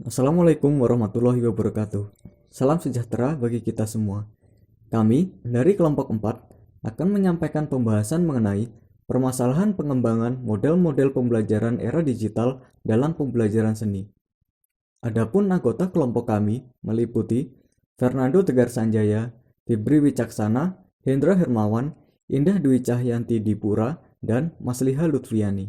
Assalamualaikum warahmatullahi wabarakatuh. Salam sejahtera bagi kita semua. Kami dari kelompok 4 akan menyampaikan pembahasan mengenai permasalahan pengembangan model-model pembelajaran era digital dalam pembelajaran seni. Adapun anggota kelompok kami meliputi Fernando Tegar Sanjaya, Fibri Wicaksana, Hendra Hermawan, Indah Dwi Cahyanti Dipura, dan Masliha Lutfiani.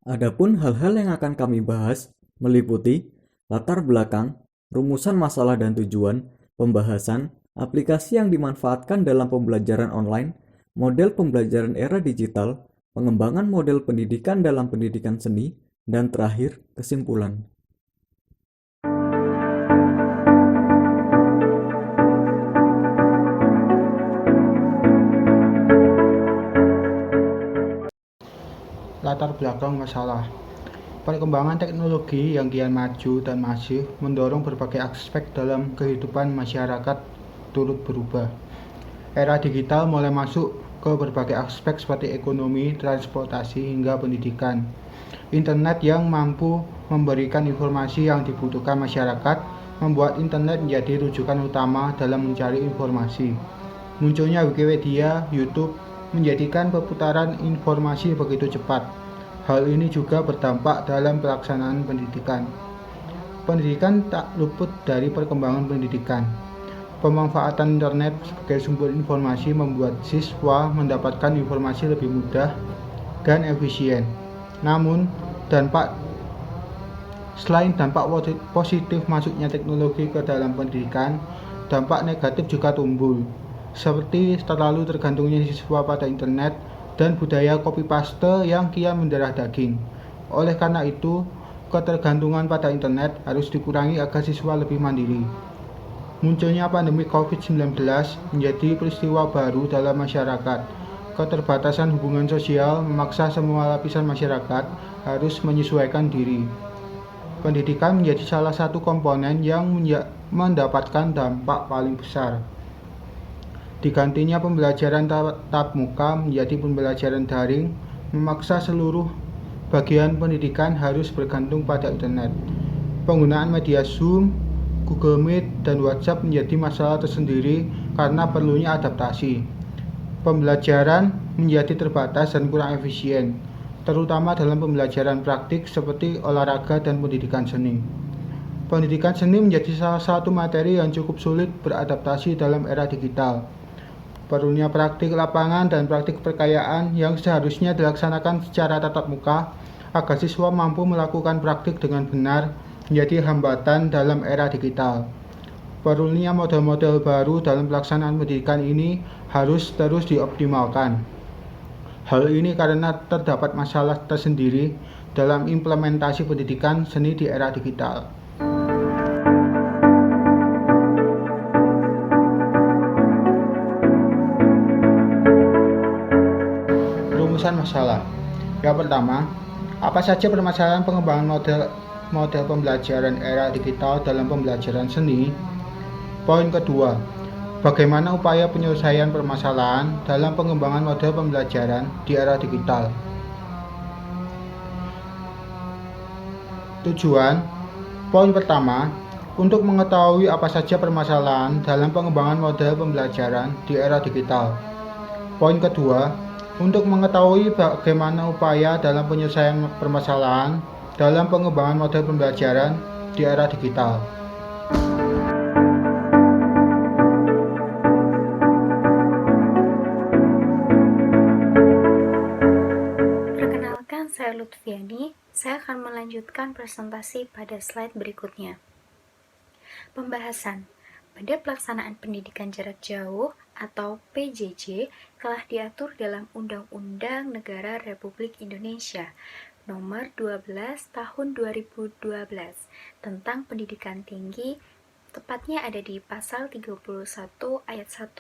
Adapun hal-hal yang akan kami bahas meliputi latar belakang, rumusan masalah dan tujuan, pembahasan, aplikasi yang dimanfaatkan dalam pembelajaran online, model pembelajaran era digital, pengembangan model pendidikan dalam pendidikan seni, dan terakhir, kesimpulan. Latar belakang masalah. Perkembangan teknologi yang kian maju dan masif mendorong berbagai aspek dalam kehidupan masyarakat turut berubah. Era digital mulai masuk ke berbagai aspek seperti ekonomi, transportasi, hingga pendidikan. Internet yang mampu memberikan informasi yang dibutuhkan masyarakat membuat internet menjadi rujukan utama dalam mencari informasi. Munculnya Wikipedia, YouTube, menjadikan perputaran informasi begitu cepat. Hal ini juga berdampak dalam pelaksanaan pendidikan. Pendidikan tak luput dari perkembangan pendidikan. Pemanfaatan internet sebagai sumber informasi membuat siswa mendapatkan informasi lebih mudah dan efisien. Namun, selain dampak positif masuknya teknologi ke dalam pendidikan, dampak negatif juga tumbuh, seperti terlalu tergantungnya siswa pada internet dan budaya copy paste yang kian mendarah daging. Oleh karena itu, ketergantungan pada internet harus dikurangi agar siswa lebih mandiri. Munculnya pandemi COVID-19 menjadi peristiwa baru dalam masyarakat. Keterbatasan hubungan sosial memaksa semua lapisan masyarakat harus menyesuaikan diri. Pendidikan menjadi salah satu komponen yang mendapatkan dampak paling besar. Digantinya pembelajaran tatap muka menjadi pembelajaran daring, memaksa seluruh bagian pendidikan harus bergantung pada internet. Penggunaan media Zoom, Google Meet, dan WhatsApp menjadi masalah tersendiri karena perlunya adaptasi. Pembelajaran menjadi terbatas dan kurang efisien, terutama dalam pembelajaran praktik seperti olahraga dan pendidikan seni. Pendidikan seni menjadi salah satu materi yang cukup sulit beradaptasi dalam era digital. Perlunya praktik lapangan dan praktik perkayaan yang seharusnya dilaksanakan secara tatap muka agar siswa mampu melakukan praktik dengan benar menjadi hambatan dalam era digital. Perlunya model-model baru dalam pelaksanaan pendidikan ini harus terus dioptimalkan. Hal ini karena terdapat masalah tersendiri dalam implementasi pendidikan seni di era digital. Rumusan masalah. Yang pertama, apa saja permasalahan pengembangan model pembelajaran era digital dalam pembelajaran seni? Poin kedua, bagaimana upaya penyelesaian permasalahan dalam pengembangan model pembelajaran di era digital? Tujuan. Poin pertama, untuk mengetahui apa saja permasalahan dalam pengembangan model pembelajaran di era digital. Poin kedua, untuk mengetahui bagaimana upaya dalam penyelesaian permasalahan dalam pengembangan model pembelajaran di era digital. Perkenalkan, saya Lutfiani. Saya akan melanjutkan presentasi pada slide berikutnya. Pembahasan. Pada pelaksanaan pendidikan jarak jauh atau PJJ telah diatur dalam Undang-Undang Negara Republik Indonesia Nomor 12 Tahun 2012 tentang pendidikan tinggi, tepatnya ada di pasal 31 ayat 1.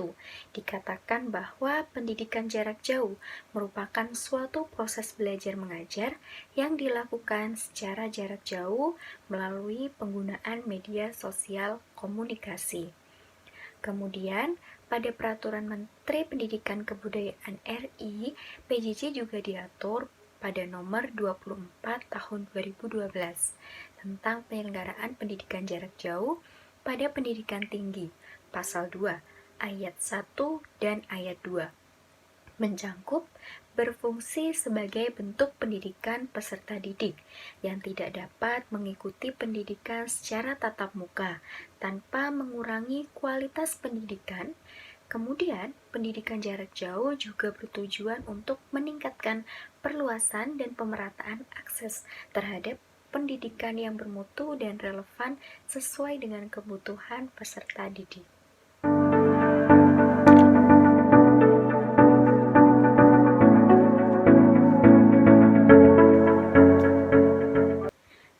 Dikatakan bahwa pendidikan jarak jauh merupakan suatu proses belajar mengajar yang dilakukan secara jarak jauh melalui penggunaan media sosial komunikasi. Kemudian, pada Peraturan Menteri Pendidikan Kebudayaan RI, PJJ juga diatur pada nomor 24 tahun 2012 tentang penyelenggaraan pendidikan jarak jauh pada pendidikan tinggi, pasal 2, ayat 1 dan ayat 2, mencangkup berfungsi sebagai bentuk pendidikan peserta didik yang tidak dapat mengikuti pendidikan secara tatap muka tanpa mengurangi kualitas pendidikan. Kemudian, pendidikan jarak jauh juga bertujuan untuk meningkatkan perluasan dan pemerataan akses terhadap pendidikan yang bermutu dan relevan sesuai dengan kebutuhan peserta didik.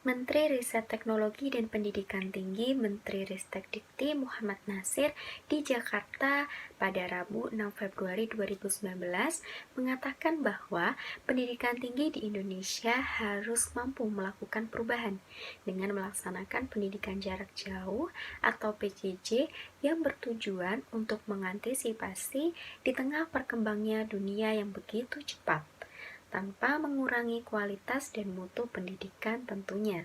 Menteri Riset Teknologi dan Pendidikan Tinggi Menteri Ristekdikti Muhammad Nasir di Jakarta pada Rabu 6 Februari 2019 mengatakan bahwa pendidikan tinggi di Indonesia harus mampu melakukan perubahan dengan melaksanakan pendidikan jarak jauh atau PJJ yang bertujuan untuk mengantisipasi di tengah perkembangnya dunia yang begitu cepat, tanpa mengurangi kualitas dan mutu pendidikan tentunya.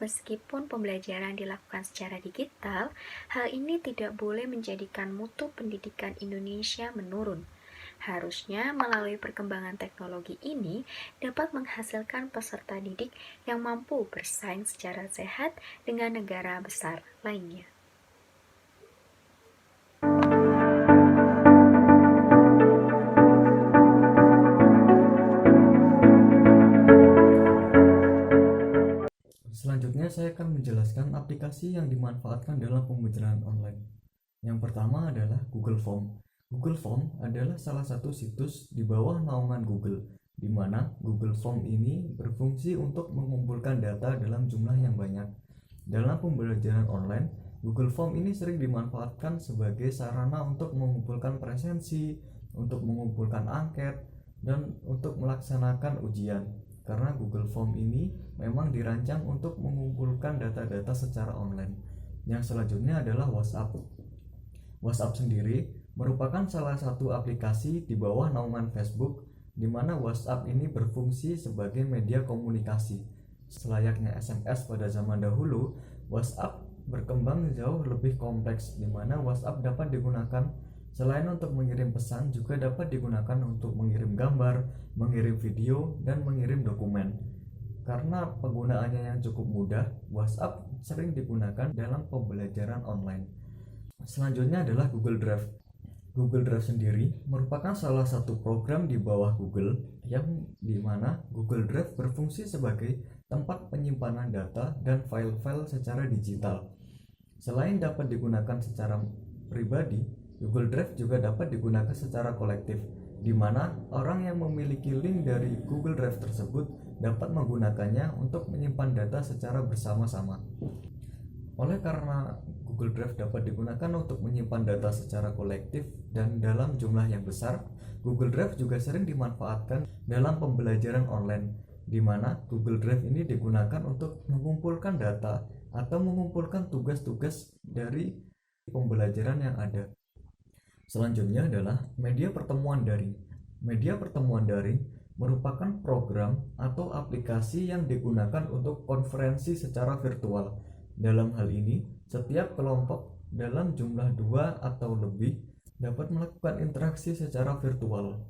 Meskipun pembelajaran dilakukan secara digital, hal ini tidak boleh menjadikan mutu pendidikan Indonesia menurun. Harusnya melalui perkembangan teknologi ini dapat menghasilkan peserta didik yang mampu bersaing secara sehat dengan negara besar lainnya. Selanjutnya saya akan menjelaskan aplikasi yang dimanfaatkan dalam pembelajaran online. Yang pertama adalah Google Form. Google Form adalah salah satu situs di bawah naungan Google, di mana Google Form ini berfungsi untuk mengumpulkan data dalam jumlah yang banyak. Dalam pembelajaran online, Google Form ini sering dimanfaatkan sebagai sarana untuk mengumpulkan presensi, untuk mengumpulkan angket, dan untuk melaksanakan ujian. Karena Google Form ini memang dirancang untuk mengumpulkan data-data secara online. Yang selanjutnya adalah WhatsApp. WhatsApp sendiri merupakan salah satu aplikasi di bawah naungan Facebook, di mana WhatsApp ini berfungsi sebagai media komunikasi. Selayaknya SMS pada zaman dahulu, WhatsApp berkembang jauh lebih kompleks, di mana WhatsApp dapat digunakan selain untuk mengirim pesan, juga dapat digunakan untuk mengirim gambar, mengirim video, dan mengirim dokumen. Karena penggunaannya yang cukup mudah, WhatsApp sering digunakan dalam pembelajaran online. Selanjutnya adalah Google Drive. Google Drive sendiri merupakan salah satu program di bawah Google yang dimana Google Drive berfungsi sebagai tempat penyimpanan data dan file-file secara digital. Selain dapat digunakan secara pribadi, Google Drive juga dapat digunakan secara kolektif, di mana orang yang memiliki link dari Google Drive tersebut dapat menggunakannya untuk menyimpan data secara bersama-sama. Oleh karena Google Drive dapat digunakan untuk menyimpan data secara kolektif dan dalam jumlah yang besar, Google Drive juga sering dimanfaatkan dalam pembelajaran online, di mana Google Drive ini digunakan untuk mengumpulkan data atau mengumpulkan tugas-tugas dari pembelajaran yang ada. Selanjutnya adalah media pertemuan daring. Media pertemuan daring merupakan program atau aplikasi yang digunakan untuk konferensi secara virtual. Dalam hal ini, setiap kelompok dalam jumlah 2 atau lebih dapat melakukan interaksi secara virtual.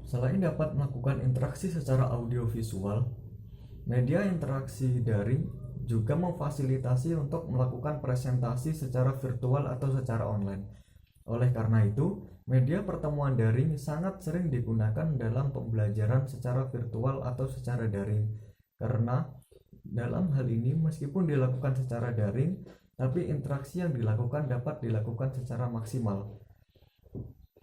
Selain dapat melakukan interaksi secara audiovisual, media interaksi daring juga memfasilitasi untuk melakukan presentasi secara virtual atau secara online. Oleh karena itu, media pertemuan daring sangat sering digunakan dalam pembelajaran secara virtual atau secara daring. Karena dalam hal ini meskipun dilakukan secara daring, tapi interaksi yang dilakukan dapat dilakukan secara maksimal.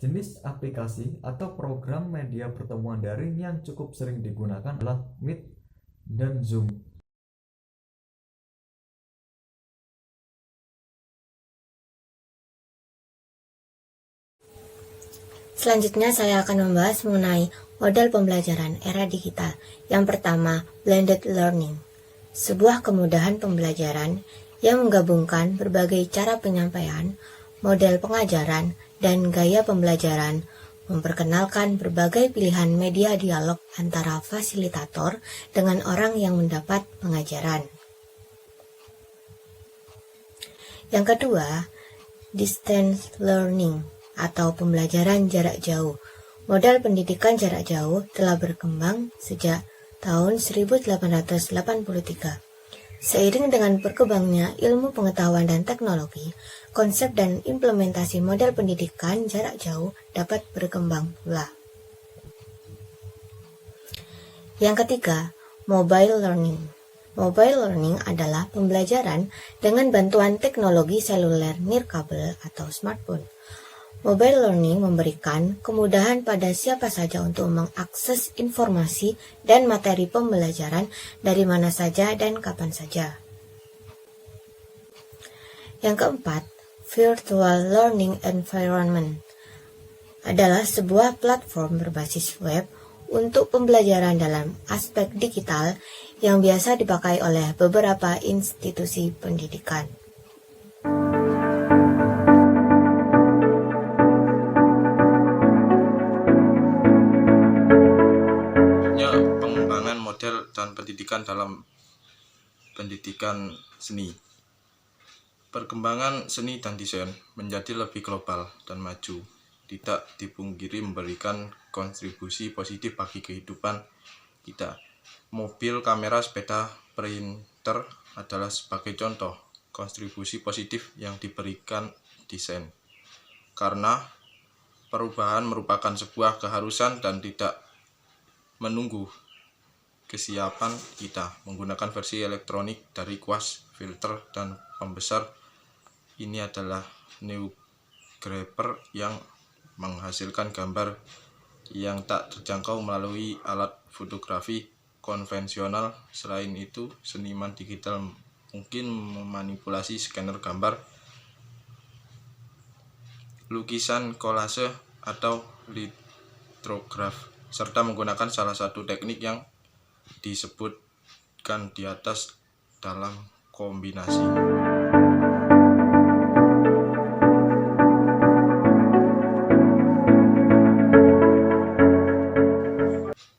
Jenis aplikasi atau program media pertemuan daring yang cukup sering digunakan adalah Meet dan Zoom. Selanjutnya saya akan membahas mengenai model pembelajaran era digital. Yang pertama, blended learning. Sebuah kemudahan pembelajaran yang menggabungkan berbagai cara penyampaian, model pengajaran, dan gaya pembelajaran memperkenalkan berbagai pilihan media dialog antara fasilitator dengan orang yang mendapat pengajaran. Yang kedua, distance learning atau pembelajaran jarak jauh. Model pendidikan jarak jauh telah berkembang sejak tahun 1883. Seiring dengan berkembangnya ilmu pengetahuan dan teknologi, konsep dan implementasi model pendidikan jarak jauh dapat berkembang pula. Yang ketiga, mobile learning. Mobile learning adalah pembelajaran dengan bantuan teknologi seluler nirkabel atau smartphone. Mobile learning memberikan kemudahan pada siapa saja untuk mengakses informasi dan materi pembelajaran dari mana saja dan kapan saja. Yang keempat, virtual learning environment adalah sebuah platform berbasis web untuk pembelajaran dalam aspek digital yang biasa dipakai oleh beberapa institusi pendidikan. Pengembangan model dan pendidikan dalam pendidikan seni. Perkembangan seni dan desain menjadi lebih global dan maju, tidak dipungkiri memberikan kontribusi positif bagi kehidupan kita. Mobil, kamera, sepeda, printer adalah sebagai contoh kontribusi positif yang diberikan desain. Karena perubahan merupakan sebuah keharusan dan tidak menunggu kesiapan kita. Menggunakan versi elektronik dari kuas, filter, dan pembesar. Ini adalah new grapher yang menghasilkan gambar yang tak terjangkau melalui alat fotografi konvensional. Selain itu, seniman digital mungkin memanipulasi scanner gambar, lukisan kolase, atau lithograph, serta menggunakan salah satu teknik yang disebutkan di atas dalam kombinasi.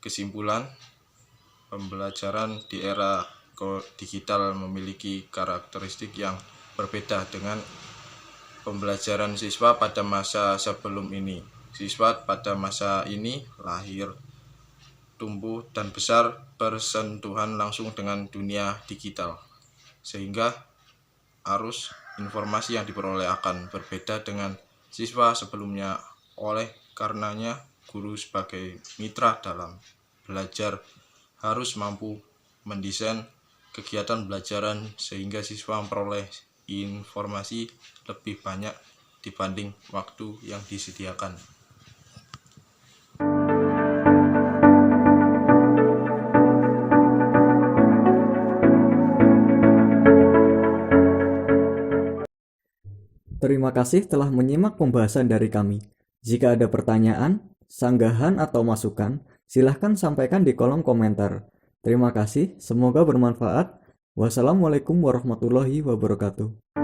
Kesimpulan, pembelajaran di era digital memiliki karakteristik yang berbeda dengan pembelajaran siswa pada masa sebelum ini. Siswa pada masa ini lahir, tumbuh, dan besar bersentuhan langsung dengan dunia digital, sehingga arus informasi yang diperoleh akan berbeda dengan siswa sebelumnya. Oleh karenanya, guru sebagai mitra dalam belajar harus mampu mendesain kegiatan pembelajaran sehingga siswa memperoleh informasi lebih banyak dibanding waktu yang disediakan. Terima kasih telah menyimak pembahasan dari kami. Jika ada pertanyaan, sanggahan, atau masukan, silahkan sampaikan di kolom komentar. Terima kasih, semoga bermanfaat. Wassalamualaikum warahmatullahi wabarakatuh.